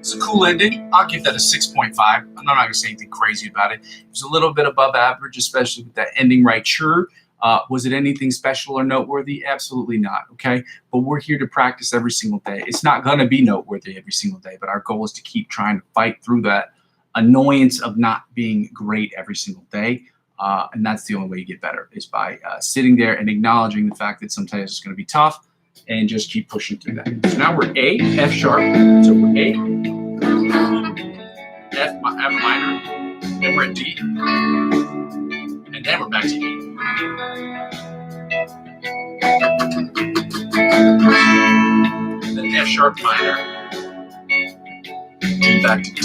It's a cool ending. I'll give that a 6.5. I'm not going to say anything crazy about it. It was a little bit above average, especially with that ending right. Sure. Was it anything special or noteworthy? Absolutely not. Okay. But we're here to practice every single day. It's not going to be noteworthy every single day, but our goal is to keep trying to fight through that annoyance of not being great every single day. And that's the only way you get better, is by sitting there and acknowledging the fact that sometimes it's going to be tough and just keep pushing through that. So now we're A, F sharp. So we're A, F minor, then we're at D, and then we're back to E. And then F sharp minor, and back to D.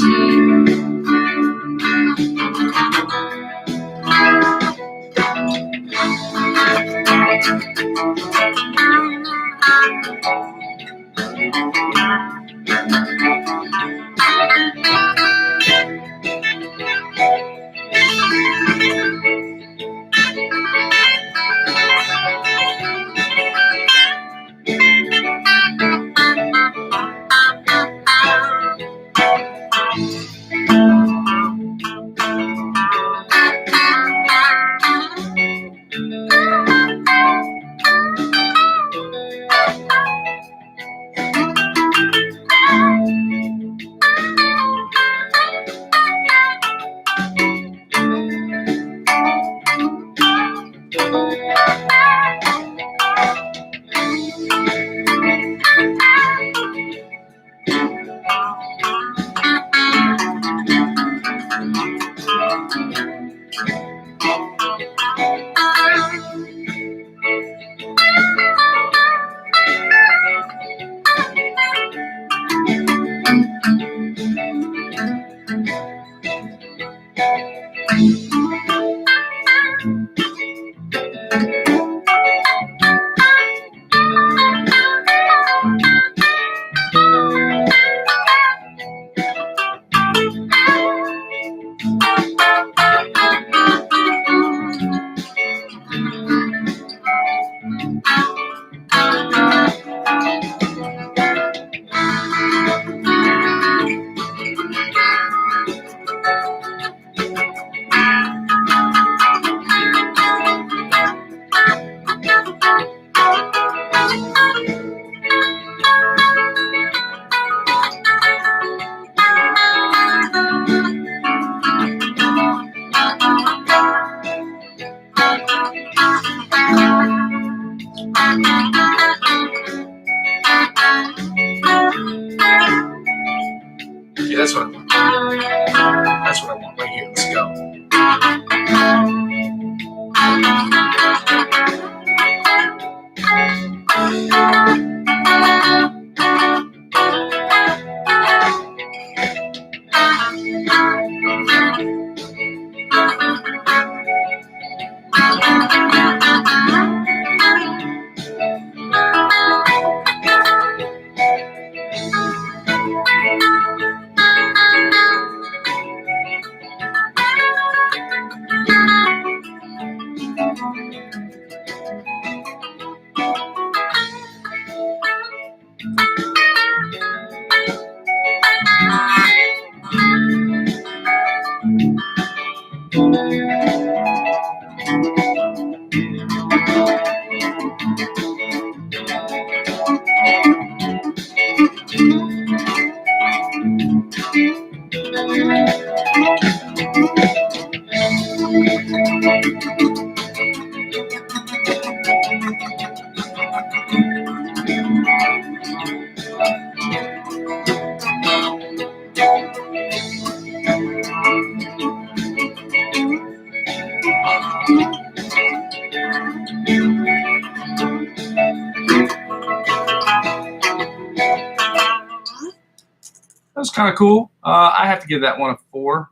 That was kind of cool. I have to give that one a 4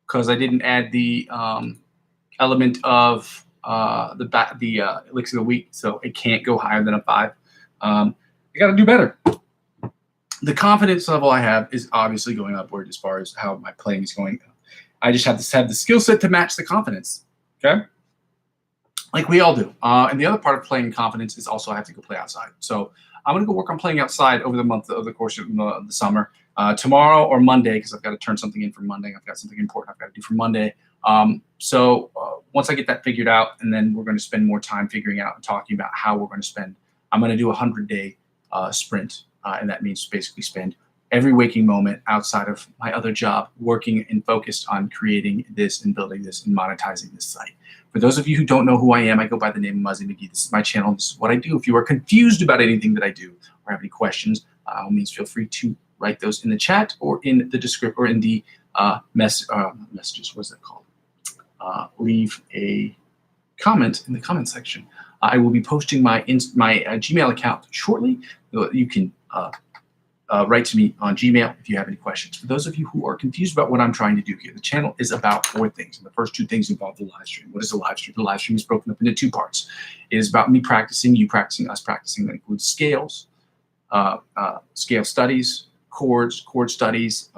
because I didn't add the element of the elixir of the week, so it can't go higher than a 5. I got to do better. The confidence level I have is obviously going upward as far as how my playing is going. I just have to have the skill set to match the confidence. Okay, like we all do. And the other part of playing confidence is also I have to go play outside. So I'm going to go work on playing outside over the course of the summer. Tomorrow or Monday, because I've got to turn something in for Monday. I've got something important I've got to do for Monday. So once I get that figured out, and then we're going to spend more time figuring out and talking about how we're going to spend. I'm going to do a 100-day sprint, and that means basically spend every waking moment outside of my other job working and focused on creating this and building this and monetizing this site. For those of you who don't know who I am, I go by the name of Muzzy McGee. This is my channel. This is what I do. If you are confused about anything that I do or have any questions, by all means, feel free to write those in the chat or in the description or in the messages. What's that called? Leave a comment in the comment section. I will be posting my Gmail account shortly. You can write to me on Gmail if you have any questions. For those of you who are confused about what I'm trying to do here, the channel is about 4 things. And the first 2 things involve the live stream. What is a live stream? The live stream is broken up into 2 parts. It is about me practicing, you practicing, us practicing. That includes scales, scale studies, chords, chord studies,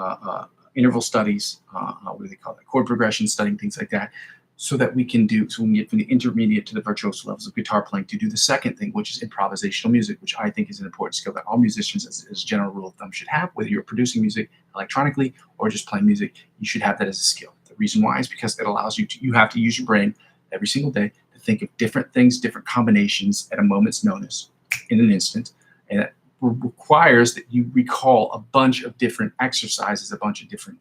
interval studies, what do they call it? Chord progression, studying things like that, so that we can get from the intermediate to the virtuoso levels of guitar playing to do the second thing, which is improvisational music, which I think is an important skill that all musicians, as a general rule of thumb, should have. Whether you're producing music electronically or just playing music, you should have that as a skill. The reason why is because it allows you have to use your brain every single day to think of different things, different combinations at a moment's notice in an instant, and that requires that you recall a bunch of different exercises, a bunch of different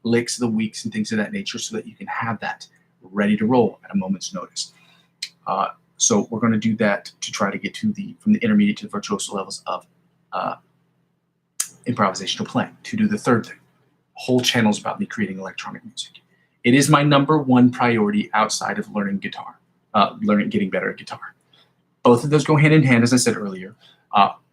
licks of the weeks and things of that nature, so that you can have that ready to roll at a moment's notice. So we're going to do that to try to get from the intermediate to the virtuoso levels of improvisational playing. To do the third thing, the whole channel is about me creating electronic music. It is my #1 priority outside of learning guitar, getting better at guitar. Both of those go hand in hand, as I said earlier.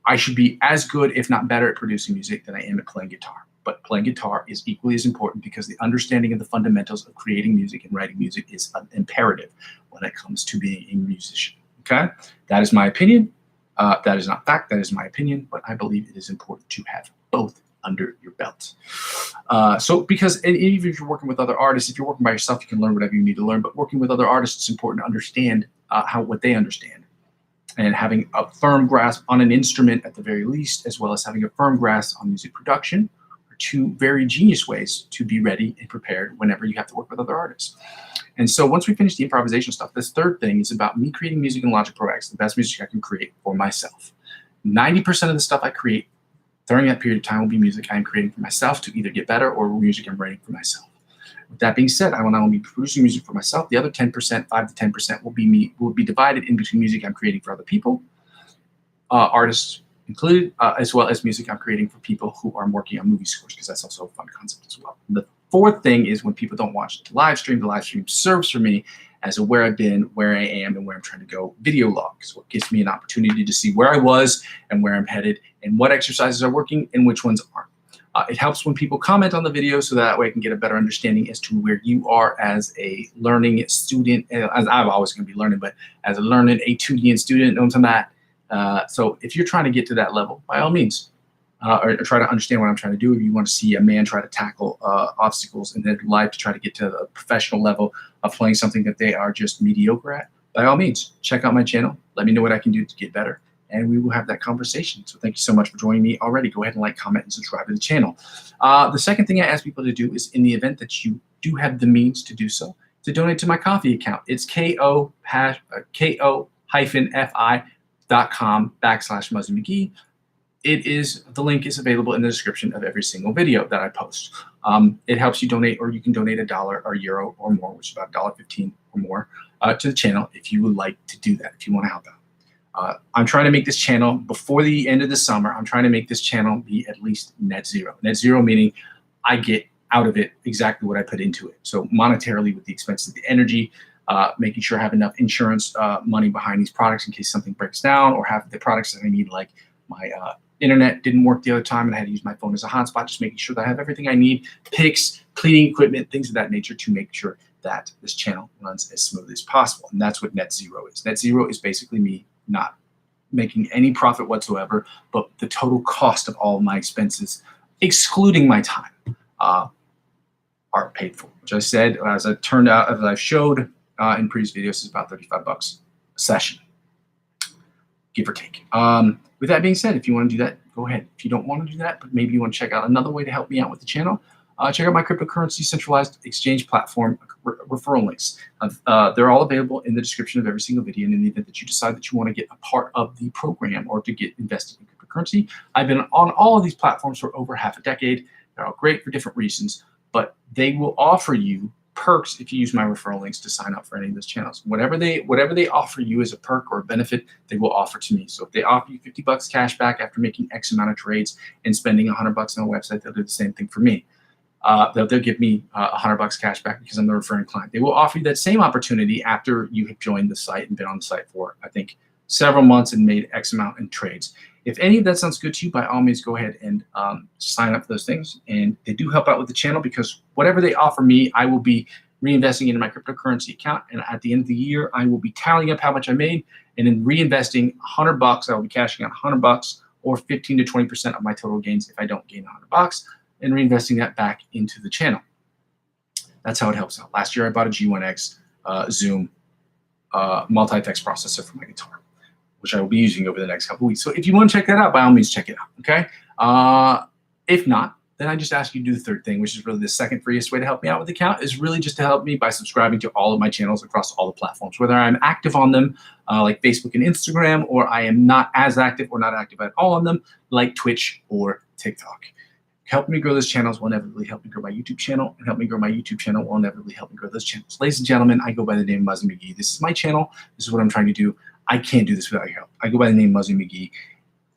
I should be as good, if not better, at producing music than I am at playing guitar. But playing guitar is equally as important because the understanding of the fundamentals of creating music and writing music is an imperative when it comes to being a musician. Okay? That is my opinion. That is not fact. That is my opinion. But I believe it is important to have both under your belt. Because even if you're working with other artists, if you're working by yourself, you can learn whatever you need to learn. But working with other artists, it's important to understand what they understand. And having a firm grasp on an instrument at the very least, as well as having a firm grasp on music production, are 2 very genius ways to be ready and prepared whenever you have to work with other artists. And so once we finish the improvisation stuff, this third thing is about me creating music in Logic Pro X, the best music I can create for myself. 90% of the stuff I create during that period of time will be music I'm creating for myself to either get better or music I'm writing for myself. With that being said, I will not only be producing music for myself. The other 10%, 5 to 10%, will be divided in between music I'm creating for other people, artists included, as well as music I'm creating for people who are working on movie scores, because that's also a fun concept as well. The 4th thing is when people don't watch the live stream serves for me as a where I've been, where I am, and where I'm trying to go video log. So it gives me an opportunity to see where I was and where I'm headed and what exercises are working and which ones aren't. It helps when people comment on the video so that way I can get a better understanding as to where you are as a learning student. As I'm always going to be learning, but as a learning etudiant student, know what I'm talking about? So if you're trying to get to that level, by all means, or try to understand what I'm trying to do. If you want to see a man try to tackle obstacles in their life to try to get to a professional level of playing something that they are just mediocre at, by all means, check out my channel. Let me know what I can do to get better, and we will have that conversation. So thank you so much for joining me already. Go ahead and like, comment, and subscribe to the channel. The second thing I ask people to do is, in the event that you do have the means to do so, to donate to my coffee account. It's ko-fi.com/Muzzy McGee. The link is available in the description of every single video that I post. It helps you donate, or you can donate $1 or euro or more, which is about $1.15 or more, to the channel if you would like to do that, if you want to help out. I'm trying to make this channel, before the end of the summer, I'm trying to make this channel be at least net zero. Net zero meaning I get out of it exactly what I put into it. So monetarily, with the expenses, the energy, making sure I have enough insurance money behind these products in case something breaks down, or have the products that I need, like my internet didn't work the other time and I had to use my phone as a hotspot, just making sure that I have everything I need, picks, cleaning equipment, things of that nature, to make sure that this channel runs as smoothly as possible. And that's what net zero is. Net zero is basically me not making any profit whatsoever, but the total cost of all of my expenses, excluding my time, are paid for, which I said, as it turned out, as I showed in previous videos, is about $35 a session, give or take. With that being said, if you want to do that, go ahead. If you don't want to do that, but maybe you want to check out another way to help me out with the channel, check out my cryptocurrency centralized exchange platform referral links. They're all available in the description of every single video. And in the event that you decide that you want to get a part of the program or to get invested in cryptocurrency, I've been on all of these platforms for over half a decade. They're all great for different reasons, but they will offer you perks if you use my referral links to sign up for any of those channels. Whatever they offer you as a perk or a benefit, they will offer to me. So if they offer you $50 cash back after making X amount of trades and spending $100 on a website, they'll do the same thing for me. They'll give me $100 cash back because I'm the referring client. They will offer you that same opportunity after you have joined the site and been on the site for, I think, several months and made X amount in trades. If any of that sounds good to you, by all means, go ahead and sign up for those things. And they do help out with the channel, because whatever they offer me, I will be reinvesting into my cryptocurrency account. And at the end of the year, I will be tallying up how much I made, and then reinvesting $100. I will be cashing out $100, or 15 to 20% of my total gains if I don't gain $100, and reinvesting that back into the channel. That's how it helps out. Last year, I bought a G1X Zoom multi-effects processor for my guitar, which I will be using over the next couple of weeks. So if you want to check that out, by all means, check it out, okay? If not, then I just ask you to do the third thing, which is really the second freest way to help me out with the account, is really just to help me by subscribing to all of my channels across all the platforms, whether I'm active on them, like Facebook and Instagram, or I am not as active or not active at all on them, like Twitch or TikTok. Helping me grow those channels will inevitably help me grow my YouTube channel, and help me grow my YouTube channel will inevitably help me grow those channels. Ladies and gentlemen, I go by the name Muzzy McGee. This is my channel. This is what I'm trying to do. I can't do this without your help. I go by the name Muzzy McGee.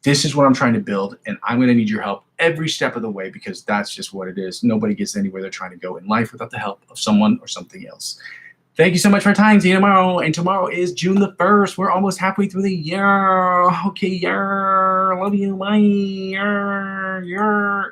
This is what I'm trying to build, and I'm going to need your help every step of the way, because that's just what it is. Nobody gets anywhere they're trying to go in life without the help of someone or something else. Thank you so much for your time. See you tomorrow. And tomorrow is June the 1st. We're almost halfway through the year. Okay, yeah. Love you. Bye. Yeah.